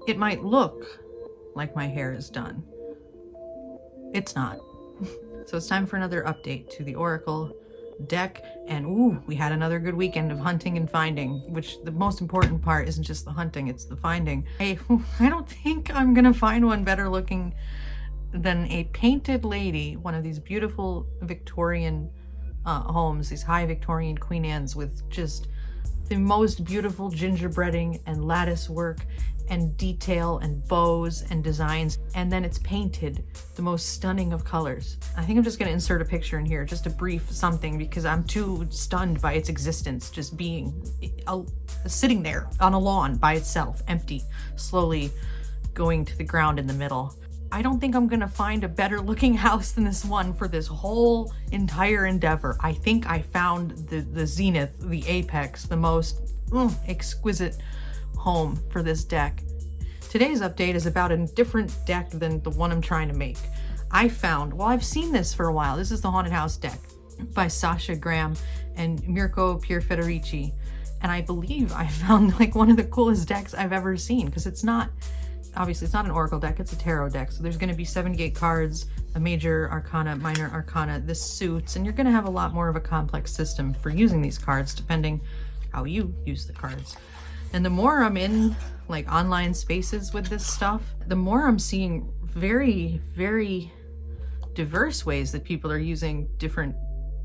It might look like my hair is done. It's not. So it's time for another update to the Oracle deck, and ooh, we had another good weekend of hunting and finding, which the most important part isn't just the hunting, it's the finding. I don't think I'm gonna find one better looking than a painted lady, one of these beautiful Victorian homes, these high Victorian Queen Anne's with just the most beautiful gingerbreading and lattice work and detail and bows and designs, and then it's painted the most stunning of colors. I think I'm just gonna insert a picture in here, just a brief something, because I'm too stunned by its existence, just being sitting there on a lawn by itself, empty, slowly going to the ground in the middle. I don't think I'm gonna find a better looking house than this one for this whole entire endeavor. I think I found the zenith, the apex, the most exquisite home for this deck. Today's update is about a different deck than the one I'm trying to make. I've seen this for a while. This is the Haunted House deck by Sasha Graham and Mirko Pierfederici. And I believe I found like one of the coolest decks I've ever seen, because it's not, obviously it's not an Oracle deck, it's a tarot deck. So there's gonna be 78 cards, a major arcana, minor arcana, the suits, and you're gonna have a lot more of a complex system for using these cards depending how you use the cards. And the more I'm in like online spaces with this stuff, the more I'm seeing very, very diverse ways that people are using different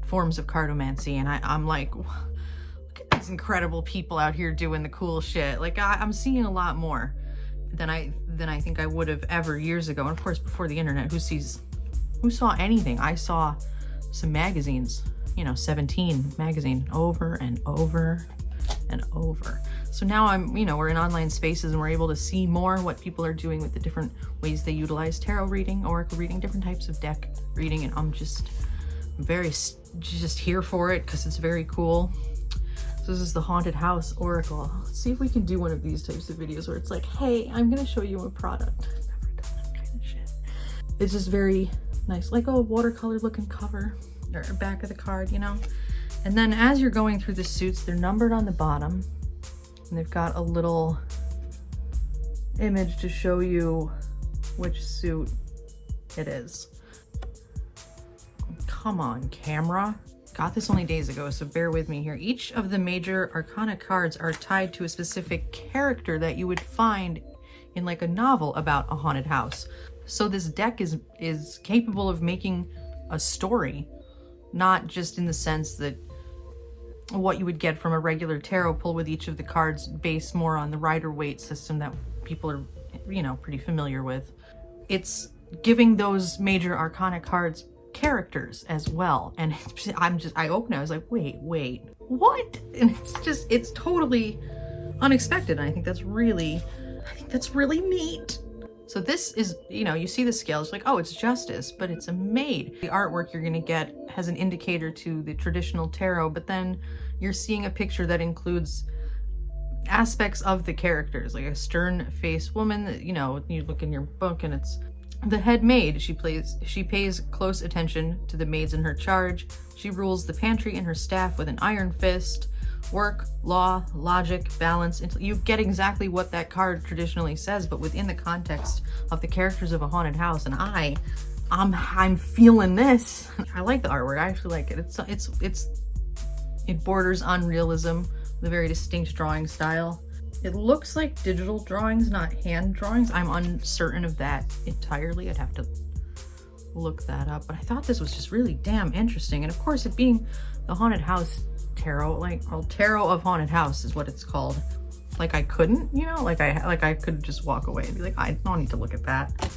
forms of cartomancy. And I'm like, look at these incredible people out here doing the cool shit. Like I'm seeing a lot more than I think I would have ever years ago. And of course, before the internet, who saw anything? I saw some magazines, 17 magazine over and over and over. So now we're in online spaces and we're able to see more what people are doing with the different ways they utilize tarot reading, oracle reading, different types of deck reading, and I'm just here for it because it's very cool. So this is the Haunted House Oracle. Let's see if we can do one of these types of videos where it's like, hey, I'm gonna show you a product. I've never done that kind of shit. It's just very nice, like a watercolor looking cover or back of the card, And then as you're going through the suits, they're numbered on the bottom, and they've got a little image to show you which suit it is. Come on, camera. Got this only days ago, so bear with me here. Each of the major arcana cards are tied to a specific character that you would find in like a novel about a haunted house. So this deck is capable of making a story, not just in the sense that what you would get from a regular tarot pull with each of the cards based more on the Rider-Waite system that people are, pretty familiar with. It's giving those major arcana cards characters as well. And I opened it, I was like, wait, what? And it's totally unexpected. And I think that's really neat. So this is, you see the scale, it's like, oh, it's justice, but it's a maid. The artwork you're gonna get has an indicator to the traditional tarot, but then you're seeing a picture that includes aspects of the characters, like a stern-faced woman that, you look in your book and it's the head maid. She pays close attention to the maids in her charge. She rules the pantry and her staff with an iron fist. Work, law, logic, balance. You get exactly what that card traditionally says, but within the context of the characters of a haunted house. And I'm feeling this. I like the artwork. I actually like it. It borders on realism with a very distinct drawing style. It looks like digital drawings, not hand drawings. I'm uncertain of that entirely. I'd have to look that up, but I thought this was just really damn interesting. And of course, it being the Haunted House tarot, tarot of Haunted House is what it's called. Like I couldn't, I could just walk away and be like, I don't need to look at that.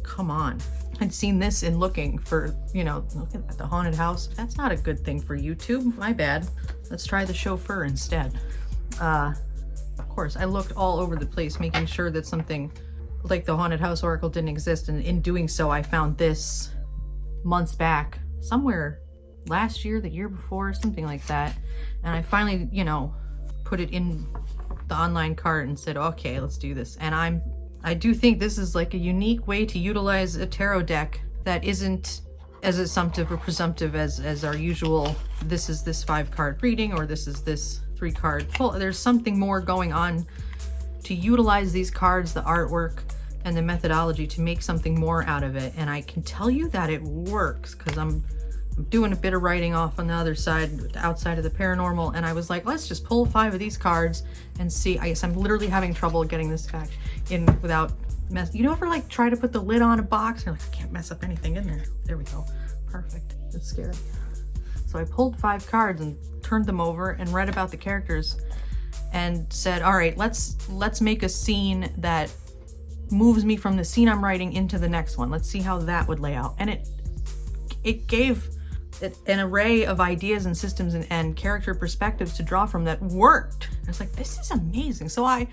Come on. I'd seen this in looking for, looking at the Haunted House. That's not a good thing for YouTube. My bad. Let's try the chauffeur instead. Of course, I looked all over the place, making sure that something like the Haunted House Oracle didn't exist. And in doing so, I found this months back, somewhere last year, the year before, something like that. And I finally, put it in the online cart and said, okay, let's do this. And I do think this is like a unique way to utilize a tarot deck that isn't as assumptive or presumptive as our usual, this is this 5-card reading or this is this 3-card pull. There's something more going on to utilize these cards, the artwork, and the methodology to make something more out of it. And I can tell you that it works, because I'm doing a bit of writing off on the other side, outside of the paranormal, and I was like, let's just pull 5 of these cards and see. I guess I'm literally having trouble getting this back in without mess. You know, ever like try to put the lid on a box and you're like, I can't mess up anything in there. There we go. Perfect. That's scary. So I pulled 5 cards and turned them over and read about the characters and said, all right, let's make a scene that moves me from the scene I'm writing into the next one. Let's see how that would lay out. And it gave an array of ideas and systems and character perspectives to draw from that worked. I was like, this is amazing. So my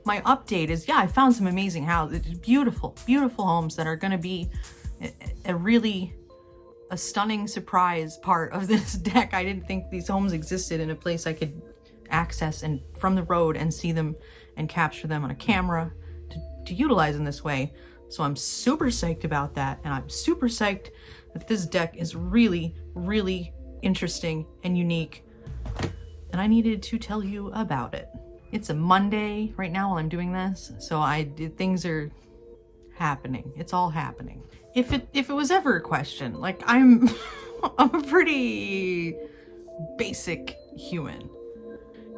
update is, yeah, I found some amazing houses, beautiful, beautiful homes that are going to be a stunning surprise part of this deck. I didn't think these homes existed in a place I could access and from the road and see them and capture them on a camera to utilize in this way. So I'm super psyched about that, and I'm super psyched that this deck is really, really interesting and unique, and I needed to tell you about it. It's a Monday right now while I'm doing this, so things are happening. It's all happening. If it was ever a question, like I'm a pretty basic human.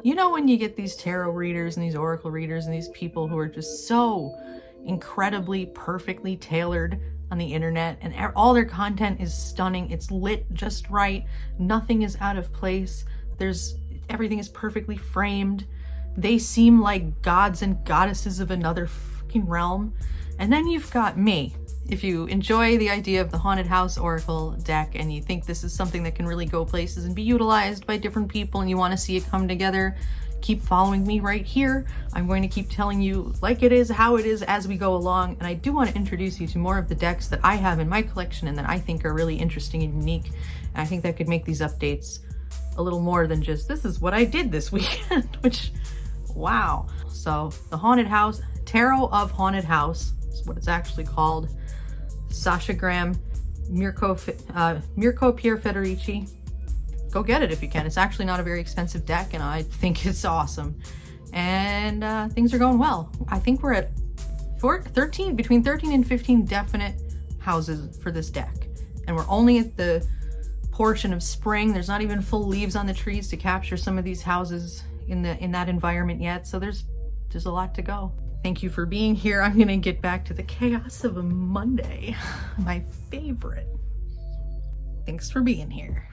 You know, when you get these tarot readers and these oracle readers and these people who are just so incredibly perfectly tailored on the internet, and all their content is stunning. It's lit just right. Nothing is out of place. Everything is perfectly framed. They seem like gods and goddesses of another freaking realm. And then you've got me. If you enjoy the idea of the Haunted House Oracle deck and you think this is something that can really go places and be utilized by different people and you want to see it come together, keep following me right here. I'm going to keep telling you like it is, how it is as we go along. And I do want to introduce you to more of the decks that I have in my collection and that I think are really interesting and unique. And I think that could make these updates a little more than just, this is what I did this weekend, which, wow. So the Haunted House, Tarot of Haunted House is what it's actually called. Sasha Graham, Mirko Pier Federici. Go get it if you can. It's actually not a very expensive deck, and I think it's awesome. And things are going well. I think we're at between 13 and 15 definite houses for this deck. And we're only at the portion of spring. There's not even full leaves on the trees to capture some of these houses in that environment yet. So there's a lot to go. Thank you for being here. I'm gonna get back to the chaos of a Monday, my favorite. Thanks for being here.